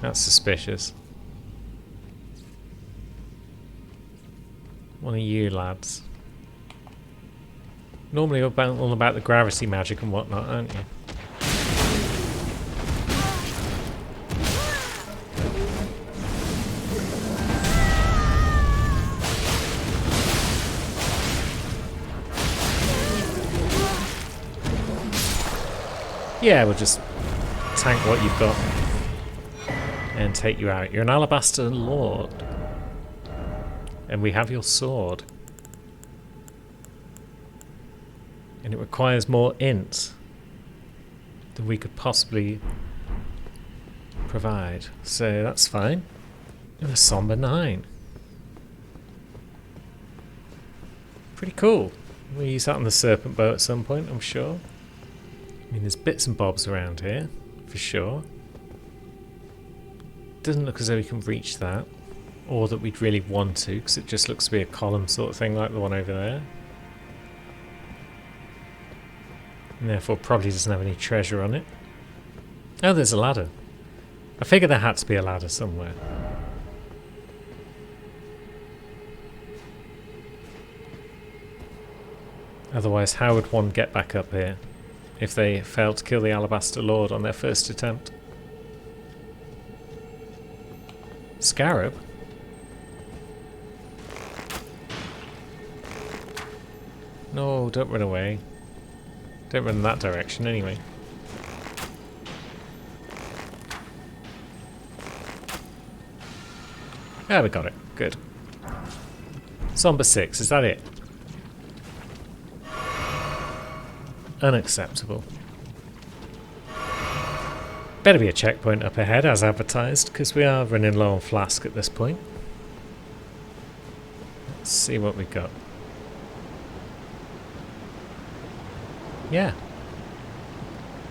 That's suspicious. One of you lads. Normally you're all about the gravity magic and whatnot, aren't you? Yeah, we'll just tank what you've got and take you out. You're an Alabaster Lord. And we have your sword. And it requires more int than we could possibly provide. So that's fine. And a Somber 9. Pretty cool. We'll use that on the Serpent Bow at some point, I'm sure. I mean, there's bits and bobs around here, for sure. Doesn't look as though we can reach that. Or that we'd really want to, because it just looks to be a column sort of thing like the one over there. And therefore probably doesn't have any treasure on it. Oh, there's a ladder. I figured there had to be a ladder somewhere. Otherwise, how would one get back up here if they failed to kill the Alabaster Lord on their first attempt? Scarab? No, don't run away. Don't run in that direction anyway. Ah, we got it. Good. Somber 6, is that it? Unacceptable. Better be a checkpoint up ahead as advertised, because we are running low on flask at this point. Let's see what we got. Yeah.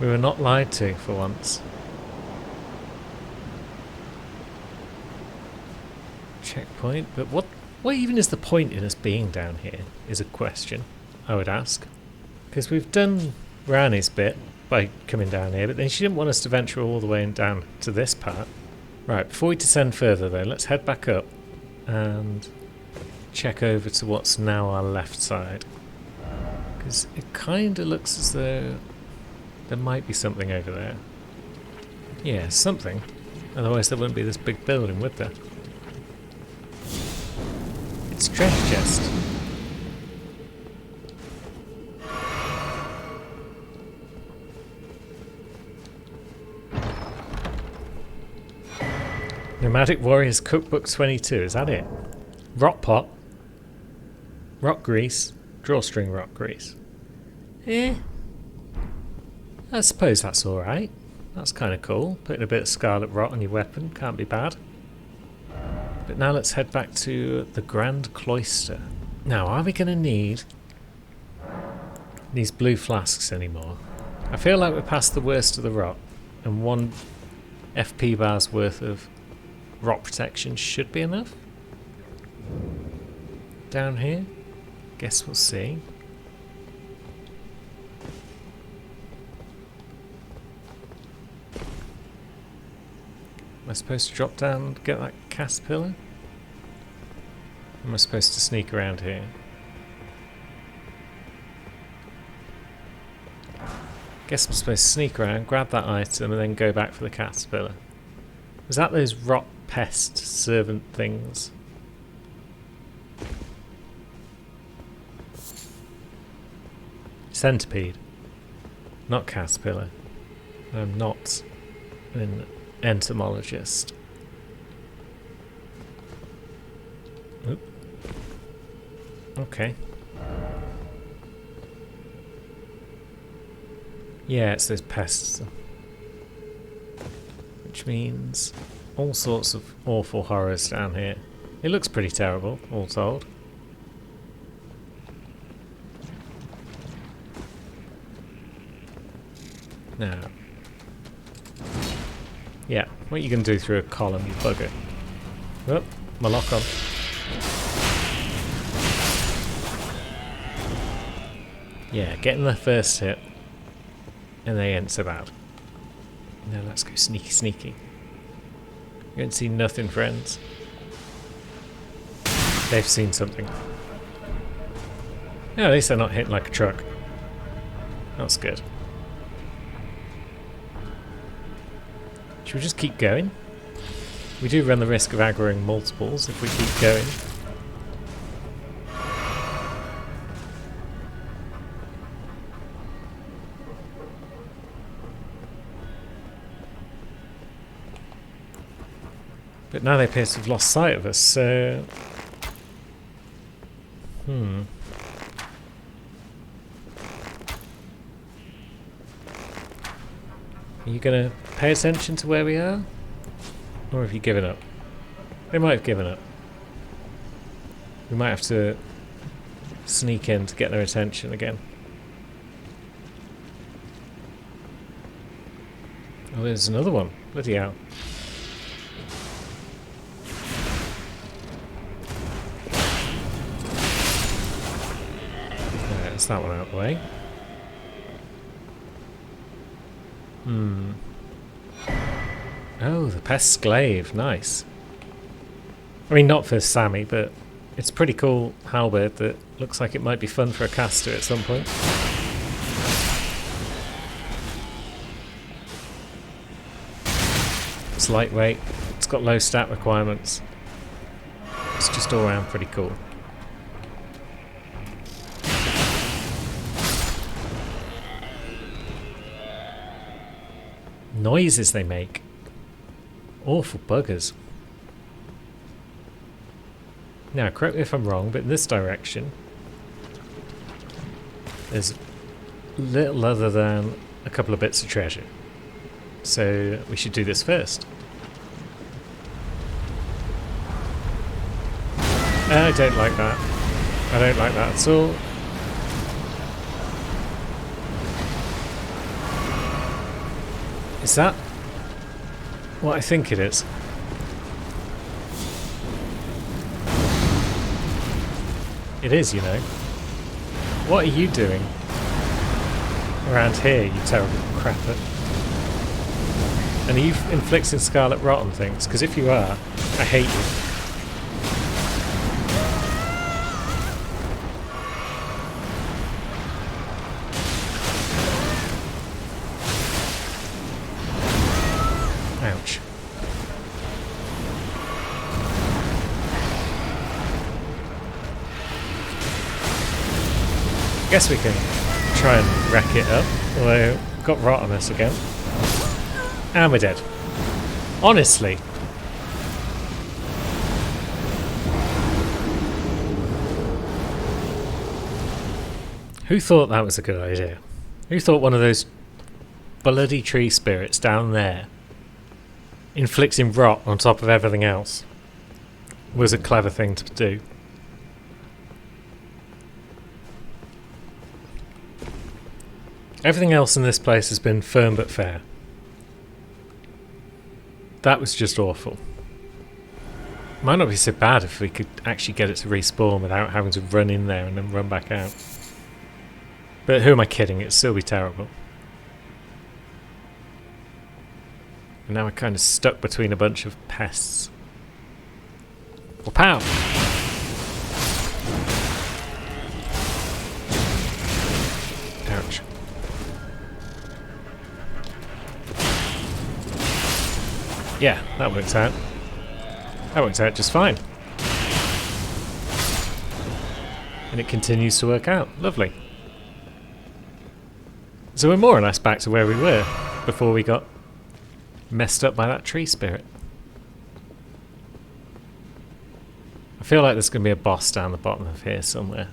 We were not lied to for once. Checkpoint, but what even is the point in us being down here is a question I would ask. Because we've done Rani's bit by coming down here, but then she didn't want us to venture all the way down to this part. Right, before we descend further though, let's head back up and check over to what's now our left side. Because it kind of looks as though there might be something over there. Yeah, something. Otherwise there wouldn't be this big building, would there? It's treasure chest. Nomadic Warriors Cookbook 22, is that it? Rock pot. Rock grease. Drawstring rock grease. Eh. I suppose that's alright. That's kind of cool. Putting a bit of scarlet rot on your weapon can't be bad. But now let's head back to the Grand Cloister. Now, are we going to need these blue flasks anymore? I feel like we're past the worst of the rot, and 1 FP bar's worth of rot protection should be enough. Down here? Guess we'll see. Am I supposed to drop down and get that cast pillar? Am I supposed to sneak around here? Guess I'm supposed to sneak around, grab that item, and then go back for the cast pillar. Was that those rot pest servant things? Centipede. Not caterpillar. I'm not an entomologist. Oop. Okay. Yeah, it's those pests. Which means all sorts of awful horrors down here. It looks pretty terrible, all told. Now. Yeah, what are you going to do through a column, you bugger? Oh, my lock on. Yeah, getting the first hit. And they ain't so bad. Now let's go sneaky sneaky. You ain't seen nothing, friends. They've seen something. Yeah, at least they're not hit like a truck. That's good. Should we just keep going? We do run the risk of aggroing multiples if we keep going. But now they appear to have lost sight of us, so... Are you going to pay attention to where we are? Or have you given up? They might have given up. We might have to sneak in to get their attention again. Oh, there's another one. Bloody hell. Alright, that's that one out of the way. Oh, the Pest's Glaive. Nice. I mean, not for Sammy, but it's a pretty cool halberd that looks like it might be fun for a caster at some point. It's lightweight. It's got low stat requirements. It's just all around pretty cool. Noises they make. Awful buggers. Now, correct me if I'm wrong, but in this direction, there's little other than a couple of bits of treasure. So we should do this first. I don't like that. I don't like that at all. Is that what I think it is? It is, you know. What are you doing around here, you terrible crapper? And are you inflicting scarlet rot on things? Because if you are, I hate you. Ouch. I guess we can try and rack it up, although we've got rot on us again. And we're dead. Honestly. Who thought that was a good idea? Who thought one of those bloody tree spirits down there inflicting rot on top of everything else was a clever thing to do? Everything else in this place has been firm but fair. That was just awful. Might not be so bad if we could actually get it to respawn without having to run in there and then run back out. But who am I kidding? It'd still be terrible. And now we're kind of stuck between a bunch of pests. Well, pow! Ouch. Yeah, that works out. That works out just fine. And it continues to work out. Lovely. So we're more or less back to where we were before we got messed up by that tree spirit. I feel like there's going to be a boss down the bottom of here somewhere.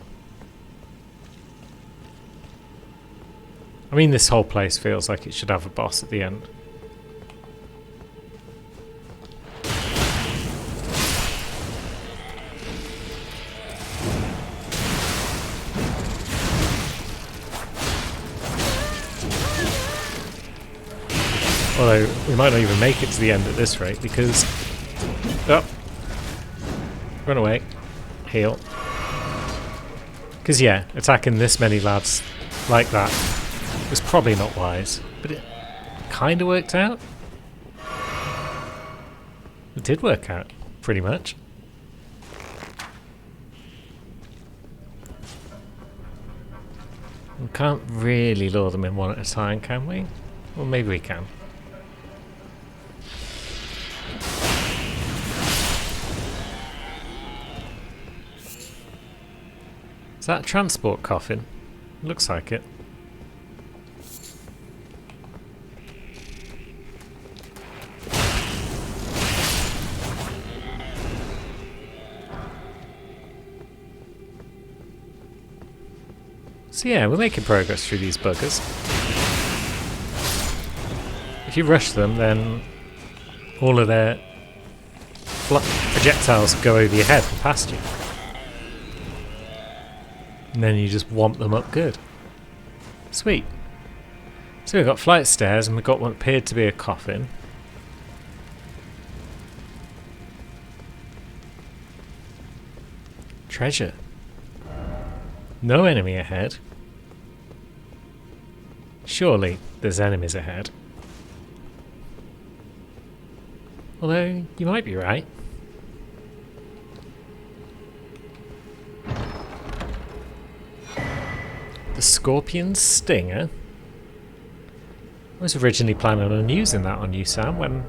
I mean, this whole place feels like it should have a boss at the end. Although, we might not even make it to the end at this rate, because... Oh! Run away. Heal. Because, yeah, attacking this many lads like that was probably not wise, but it kind of worked out. It did work out, pretty much. We can't really lure them in one at a time, can we? Well, maybe we can. Is that a transport coffin? Looks like it. So yeah, we're making progress through these buggers. If you rush them, then all of their projectiles go over your head and past you. And then you just whomp them up good. Sweet. So we've got flight stairs and we've got what appeared to be a coffin. Treasure. No enemy ahead. Surely there's enemies ahead. Although, you might be right. The Scorpion's Stinger? I was originally planning on using that on you, Sam, when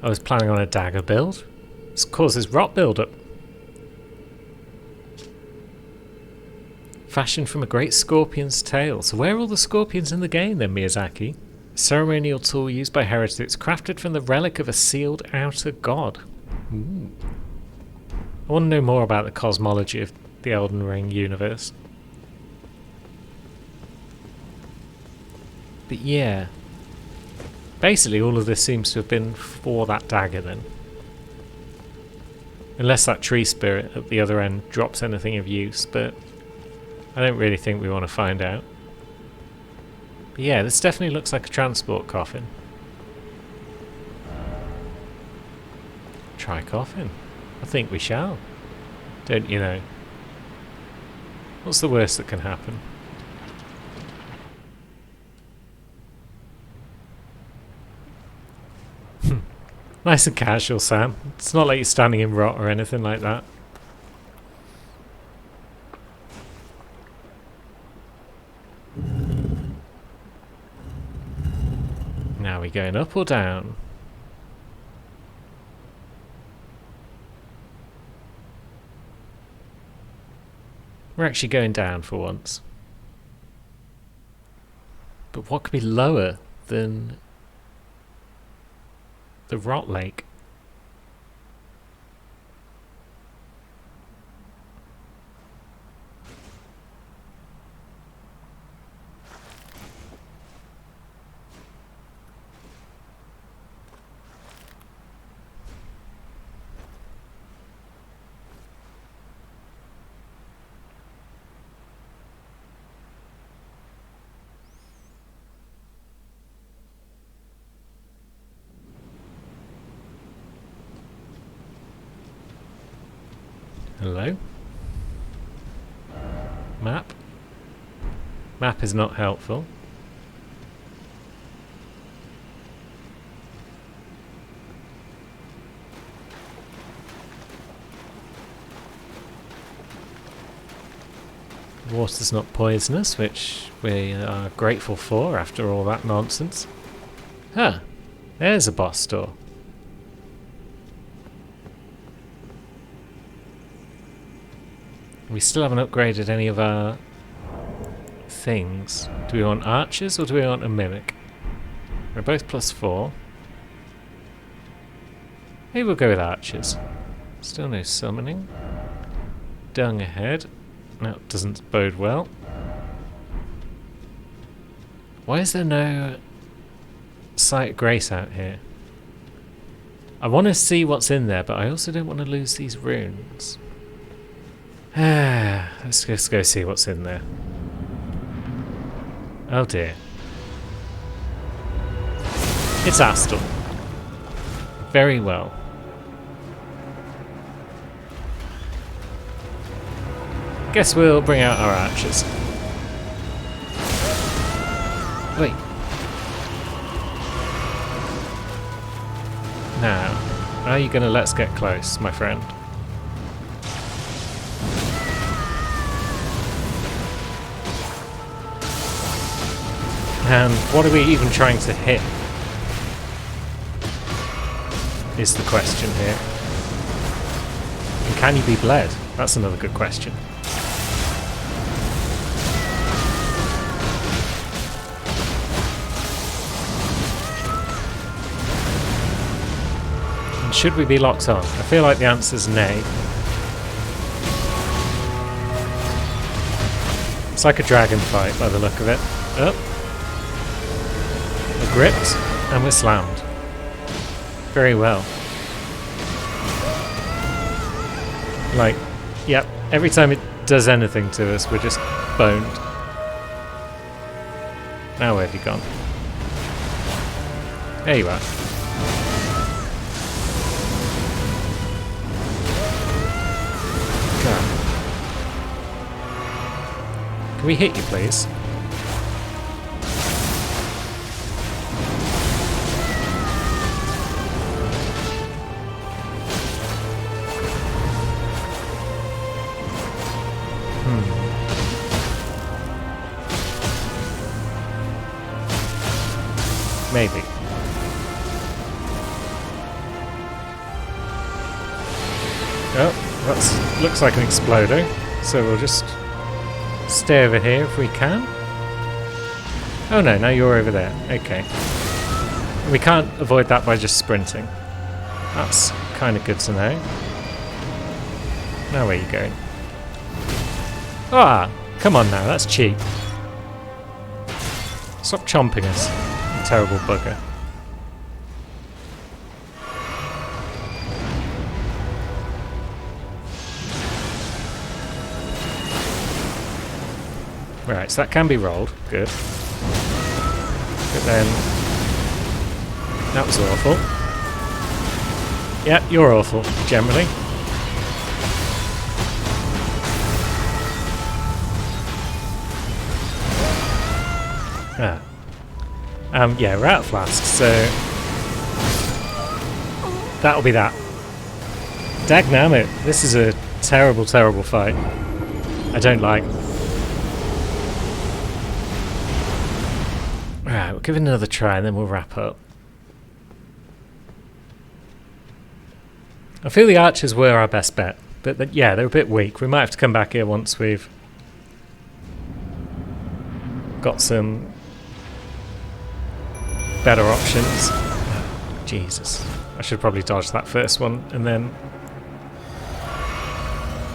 I was planning on a dagger build. This causes rot build-up. Fashioned from a great scorpion's tail. So where are all the scorpions in the game then, Miyazaki? A ceremonial tool used by heretics, crafted from the relic of a sealed outer god. Ooh. I want to know more about the cosmology of the Elden Ring universe. But yeah. Basically all of this seems to have been for that dagger then. Unless that tree spirit at the other end drops anything of use, but I don't really think we want to find out. But yeah, this definitely looks like a transport coffin. Try coffin. I think we shall. Don't you know? What's the worst that can happen? Nice and casual, Sam. It's not like you're standing in rot or anything like that. Now we going up or down? We're actually going down for once. But what could be lower than the Rot Lake? Hello? Map? Map is not helpful. Water's not poisonous, which we are grateful for after all that nonsense. Huh, there's a boss door. We still haven't upgraded any of our things. Do we want archers or do we want a mimic? We're both +4. Maybe we'll go with archers. Still no summoning. Dung ahead. That doesn't bode well. Why is there no Sight of Grace out here? I want to see what's in there, but I also don't want to lose these runes. Let's just go see what's in there. Oh dear. It's Astel. Very well. Guess we'll bring out our archers. Wait. Now, are you going to let's get close, my friend? And what are we even trying to hit? Is the question here. And can you be bled? That's another good question. And should we be locked on? I feel like the answer's nay. It's like a dragon fight by the look of it. Oh. We're gripped and we're slammed. Very well. Like, yep, every time it does anything to us, we're just boned. Now where have you gone? There you are. God. Can we hit you, please? Maybe. Oh, that looks like an exploder. So we'll just stay over here if we can. Oh no, now you're over there. Okay. We can't avoid that by just sprinting. That's kind of good to know. Now where are you going? Ah, come on now, that's cheap. Stop chomping us. Terrible bugger. Right, so that can be rolled. Good. But then... that was awful. Yeah, you're awful, generally. Ah. Yeah, we're out of flasks, so that'll be that. Dagnammit, this is a terrible, terrible fight. I don't like. Alright, we'll give it another try and then we'll wrap up. I feel the archers were our best bet, but yeah, they're a bit weak. We might have to come back here once we've got some better options. Jesus. I should probably dodge that first one and then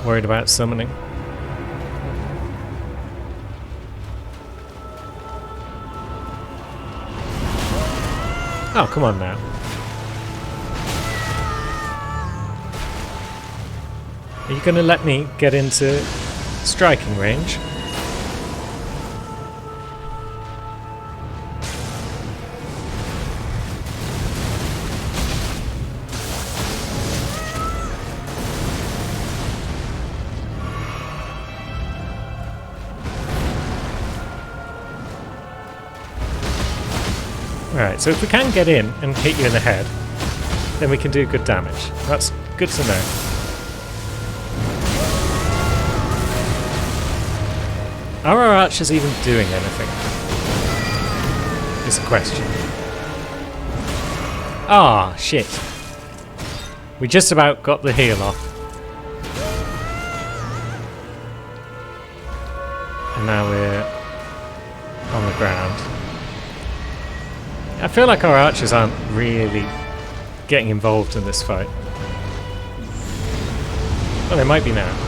worried about summoning. Oh, come on now. Are you going to let me get into striking range? Alright, so if we can get in and hit you in the head, then we can do good damage. That's good to know. Are our archers even doing anything? Is a question. Ah, shit. We just about got the heal off. And now we're on the ground. I feel like our archers aren't really getting involved in this fight. Well, they might be now.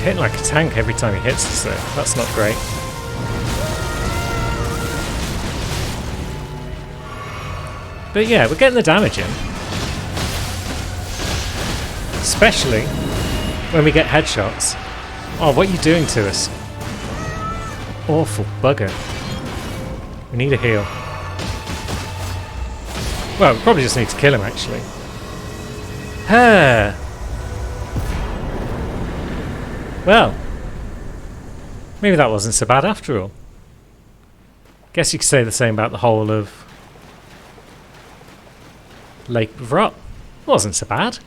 Hitting like a tank every time he hits us, so that's not great. But yeah, we're getting the damage in. Especially when we get headshots. Oh, what are you doing to us? Awful bugger. We need a heal. Well, we probably just need to kill him, actually. Well, maybe that wasn't so bad after all. Guess you could say the same about the whole of Lake of Rot. Wasn't so bad.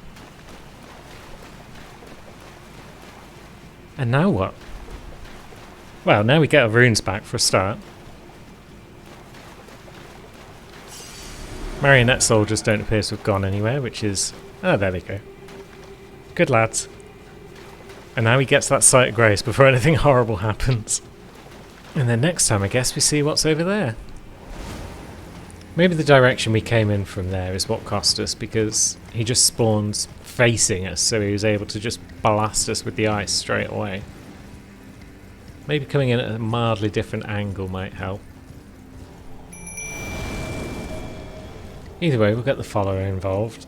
And now what? Well, now we get our runes back for a start. Marionette soldiers don't appear to have gone anywhere, which is... Oh, there they go. Good lads. And now he gets that sight of grace before anything horrible happens. And then next time I guess we see what's over there. Maybe the direction we came in from there is what cost us, because he just spawns facing us, so he was able to just blast us with the ice straight away. Maybe coming in at a mildly different angle might help. Either way, we'll get the follower involved.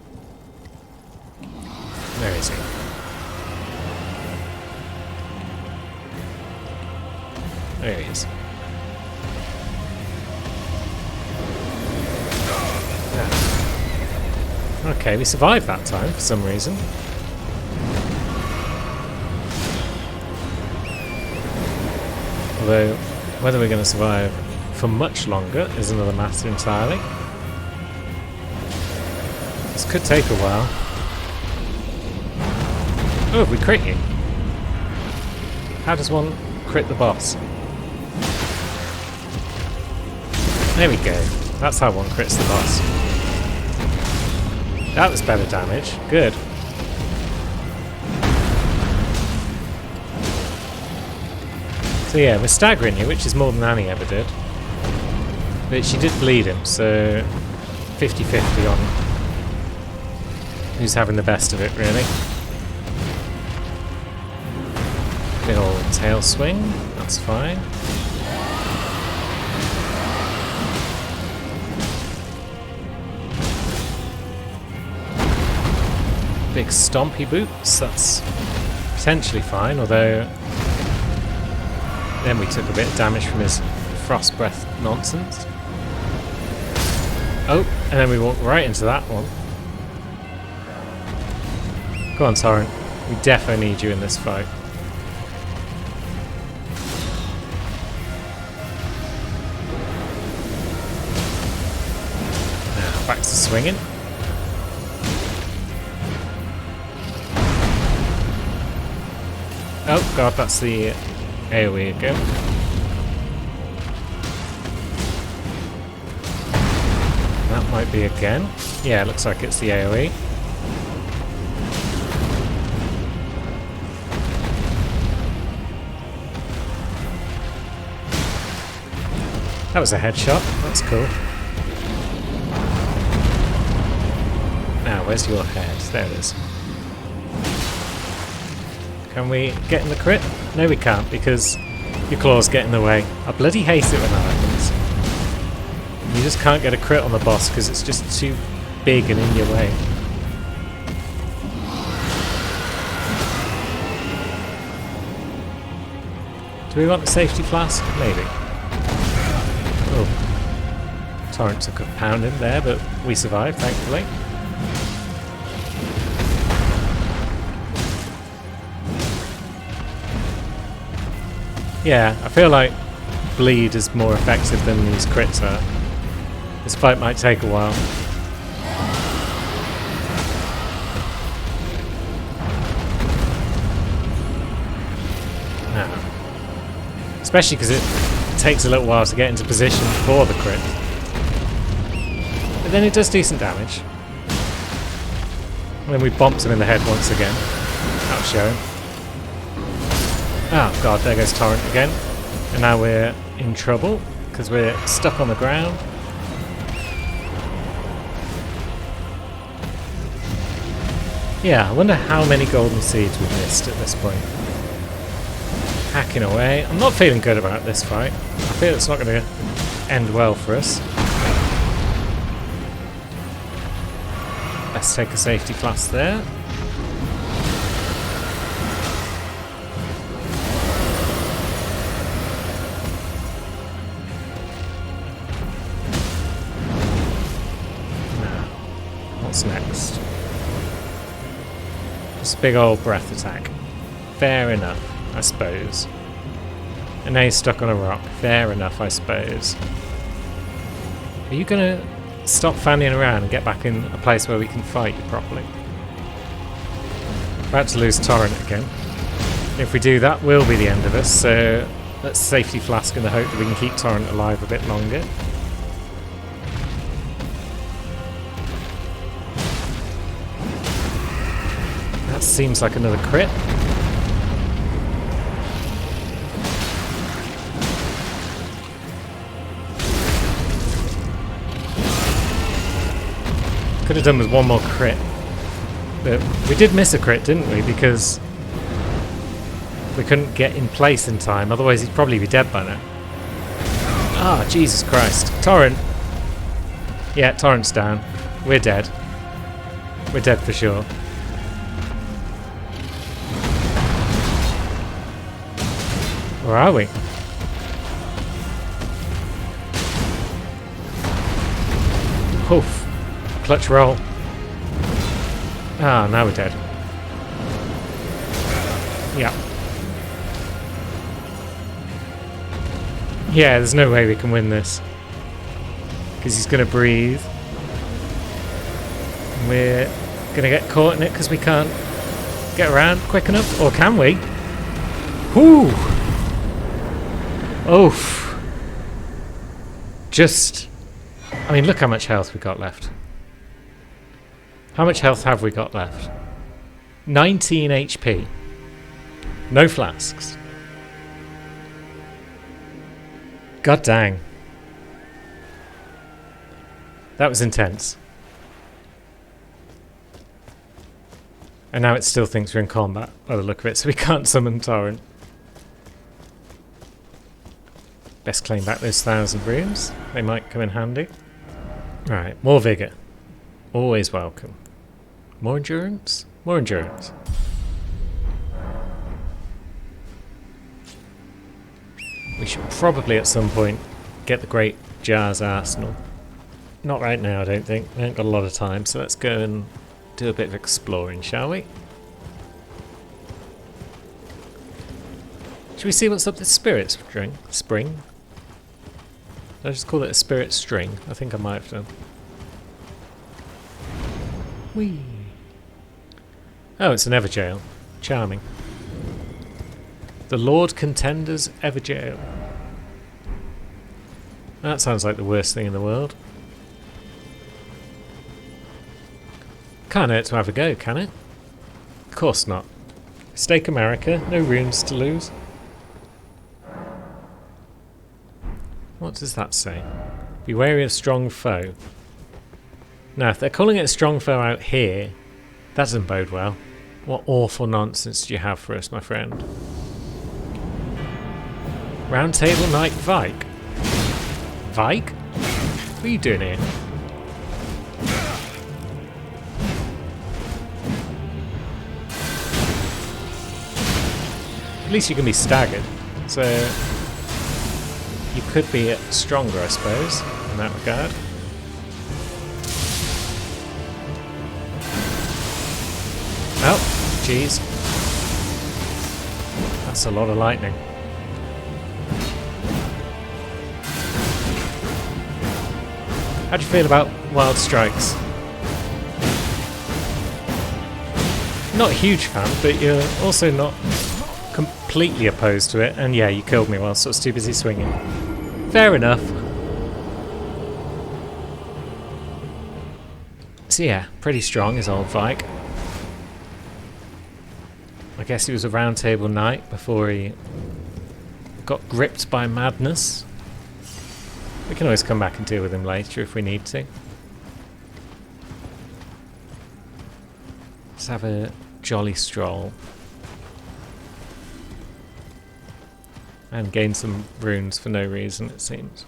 Where is he? There he is. Ah. Okay, we survived that time for some reason. Although, whether we're going to survive for much longer is another matter entirely. This could take a while. Oh, have we crit you? How does one crit the boss? There we go. That's how one crits the boss. That was better damage. Good. So yeah, we're staggering you, which is more than Annie ever did. But she did bleed him, so 50-50 on who's having the best of it, really. Big old tail swing, that's fine. Big stompy boots, that's potentially fine, although then we took a bit of damage from his frost breath nonsense. Oh, and then we walked right into that one. Go on, Torrent. We defo need you in this fight. Now, back to swinging. Oh god, that's the AoE again. That might be again. Yeah, it looks like it's the AoE. That was a headshot. That's cool. Now, where's your head? There it is. Can we get in the crit? No, we can't, because your claws get in the way. I bloody hate it when that happens. You just can't get a crit on the boss because it's just too big and in your way. Do we want a safety flask? Maybe. Oh. Torrent took a pounding there, but we survived, thankfully. Yeah, I feel like bleed is more effective than these crits are. This fight might take a while. No. Especially because it takes a little while to get into position for the crit. But then it does decent damage. And then we bomped him in the head once again. That'll show him. Oh god, there goes Torrent again. And now we're in trouble, because we're stuck on the ground. Yeah, I wonder how many golden seeds we've missed at this point. Hacking away. I'm not feeling good about this fight. I feel it's not going to end well for us. Let's take a safety flask there. Now, what's next? Just a big old breath attack. Fair enough, I suppose. And now he's stuck on a rock. Fair enough, I suppose. Are you gonna stop fanning around and get back in a place where we can fight you properly? About to lose Torrent again. If we do, that will be the end of us, so let's safety flask in the hope that we can keep Torrent alive a bit longer. That seems like another crit. Could have done with one more crit. But we did miss a crit, didn't we? Because we couldn't get in place in time. Otherwise he'd probably be dead by now. Ah, Jesus Christ. Torrent. Yeah, Torrent's down. We're dead. We're dead for sure. Where are we? Oof. Clutch roll. Ah, now we're dead. Yeah. Yeah, there's no way we can win this. Because he's going to breathe. We're going to get caught in it because we can't get around quick enough. Or can we? Whew! Oof. Just... I mean, look how much health we got left. How much health have we got left? 19 HP. No flasks. God dang. That was intense. And now it still thinks we're in combat by the look of it, so we can't summon Torrent. Best claim back those 1,000 runes. They might come in handy. Right, more vigour. Always welcome. More endurance? More endurance. We should probably at some point get the Great Jars Arsenal. Not right now, I don't think. We haven't got a lot of time, so let's go and do a bit of exploring, shall we? Should we see what's up this spirit spring? Did I just call it a spirit string? I think I might have done. Whee! Oh, it's an Evergaol. Charming. The Lord Contender's Evergaol. That sounds like the worst thing in the world. Can't hurt to have a go, can it? Of course not. Stake America, no runes to lose. What does that say? Be wary of strong foe. Now, if they're calling it a strong foe out here, that doesn't bode well. What awful nonsense do you have for us, my friend? Round Table Knight Vike. Vike? What are you doing here? At least you can be staggered, so you could be stronger, I suppose, in that regard. Oh, jeez. That's a lot of lightning. How do you feel about Wild Strikes? Not a huge fan, but you're also not completely opposed to it. And yeah, you killed me whilst I was too busy swinging. Fair enough. So yeah, pretty strong is old Vike. I guess he was a Round Table Knight before he got gripped by madness. We can always come back and deal with him later if we need to. Let's have a jolly stroll. And gain some runes for no reason, it seems.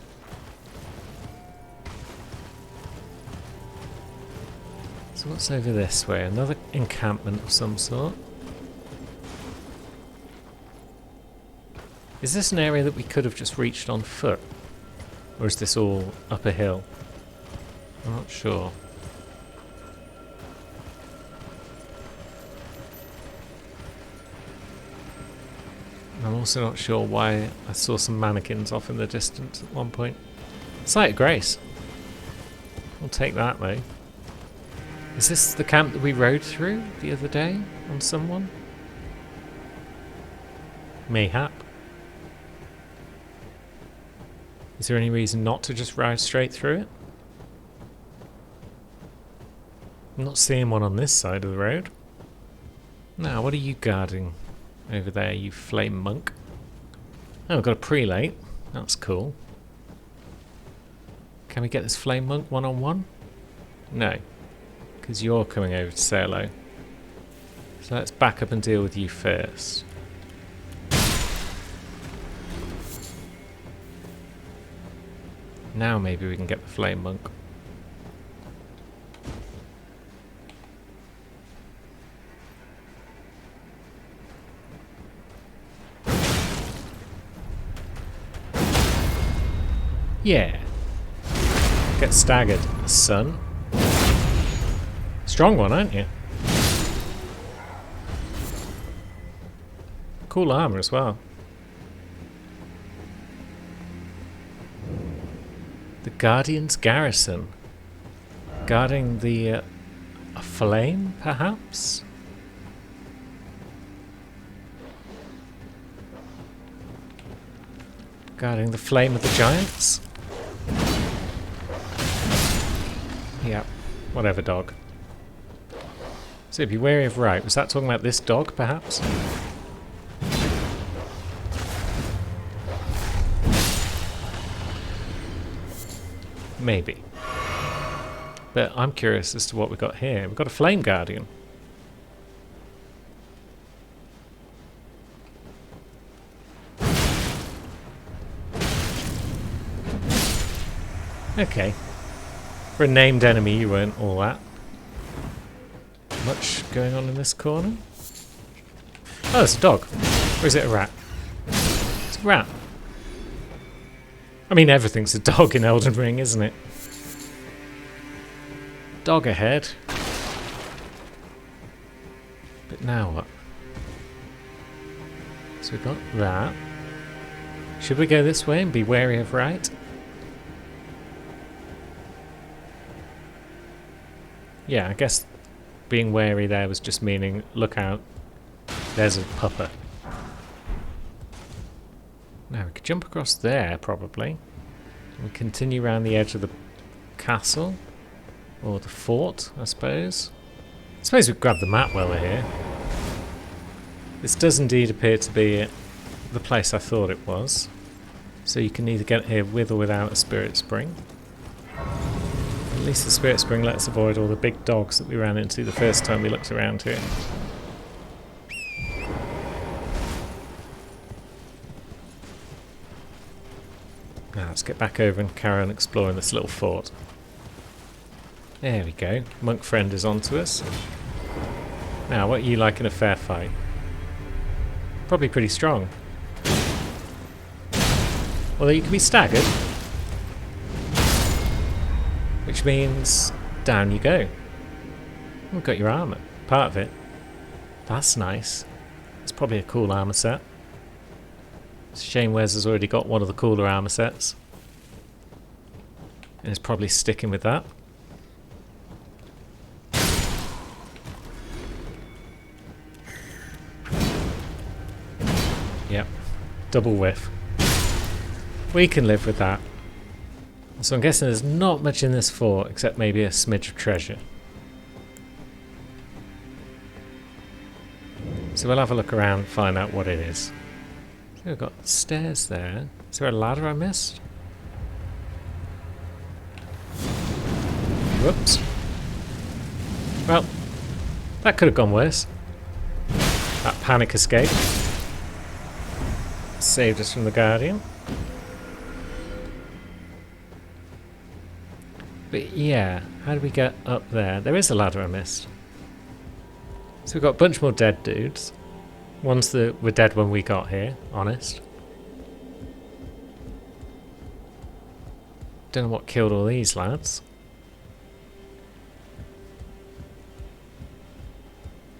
So what's over this way? Another encampment of some sort. Is this an area that we could have just reached on foot? Or is this all up a hill? I'm not sure. I'm also not sure why I saw some mannequins off in the distance at one point. Sight of Grace. We'll take that though. Is this the camp that we rode through the other day on someone? Mayhap. Is there any reason not to just ride straight through it? I'm not seeing one on this side of the road. Now, what are you guarding over there, you flame monk? Oh, we've got a prelate. That's cool. Can we get this flame monk one-on-one? No. Because you're coming over to say hello. So let's back up and deal with you first. Now maybe we can get the flame monk. Yeah. Get staggered, son. Strong one, aren't you? Cool armor as well. The Guardian's Garrison. Guarding the... a flame, perhaps? Guarding the flame of the giants? Yep. Whatever, dog. So be wary of right. Was that talking about this dog, perhaps? Maybe. But I'm curious as to what we've got here. We've got a Flame Guardian. Okay. For a named enemy, you weren't all that. Much going on in this corner? Oh, it's a dog. Or is it a rat? It's a rat. I mean, everything's a dog in Elden Ring, isn't it? Dog ahead. But now what? So we've got that. Should we go this way and be wary of right? Yeah, I guess being wary there was just meaning, look out, there's a pupper. Now we could jump across there, probably. And continue around the edge of the castle. Or the fort, I suppose. I suppose we could grab the map while we're here. This does indeed appear to be the place I thought it was. So you can either get here with or without a spirit spring. At least the spirit spring lets us avoid all the big dogs that we ran into the first time we looked around here. Now let's get back over and carry on exploring this little fort. There we go. Monk friend is onto us. Now, what are you like in a fair fight? Probably pretty strong. Although you can be staggered. Which means down you go. We've got your armour. Part of it. That's nice. It's probably a cool armour set. It's a shame Wes has already got one of the cooler armour sets. And is probably sticking with that. Yep. Double whiff. We can live with that. So I'm guessing there's not much in this fort except maybe a smidge of treasure. So we'll have a look around and find out what it is. So we've got stairs there. Is there a ladder I missed? Whoops. Well, that could have gone worse. That panic escape saved us from the Guardian. But yeah, how do we get up there? There is a ladder I missed. So we've got a bunch more dead dudes. Ones that were dead when we got here, honest. Don't know what killed all these lads.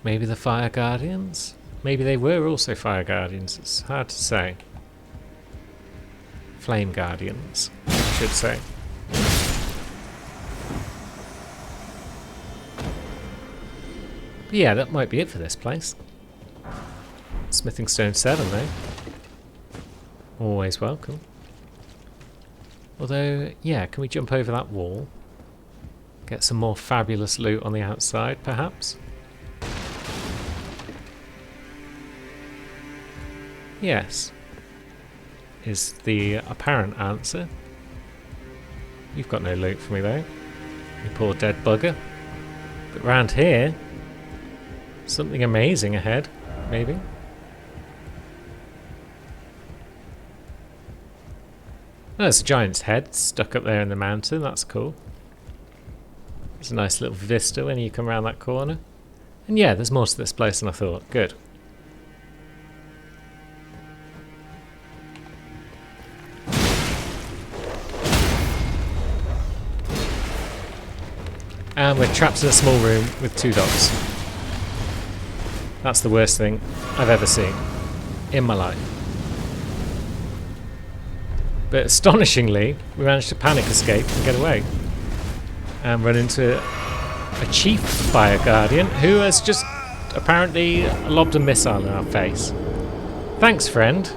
Maybe the Fire Guardians? Maybe they were also Fire Guardians, it's hard to say. Flame Guardians, I should say. But yeah, that might be it for this place. Smithing Stone 7 though. Always welcome. Although, yeah, can we jump over that wall? Get some more fabulous loot on the outside, perhaps? Yes. Is the apparent answer. You've got no loot for me though. You poor dead bugger. But round here, something amazing ahead, maybe? Oh, there's a giant's head stuck up there in the mountain, that's cool. There's a nice little vista when you come around that corner. And yeah, there's more to this place than I thought. Good. And we're trapped in a small room with 2 dogs. That's the worst thing I've ever seen in my life. But astonishingly, we managed to panic escape and get away. And run into a chief Fire Guardian who has just apparently lobbed a missile in our face. Thanks, friend.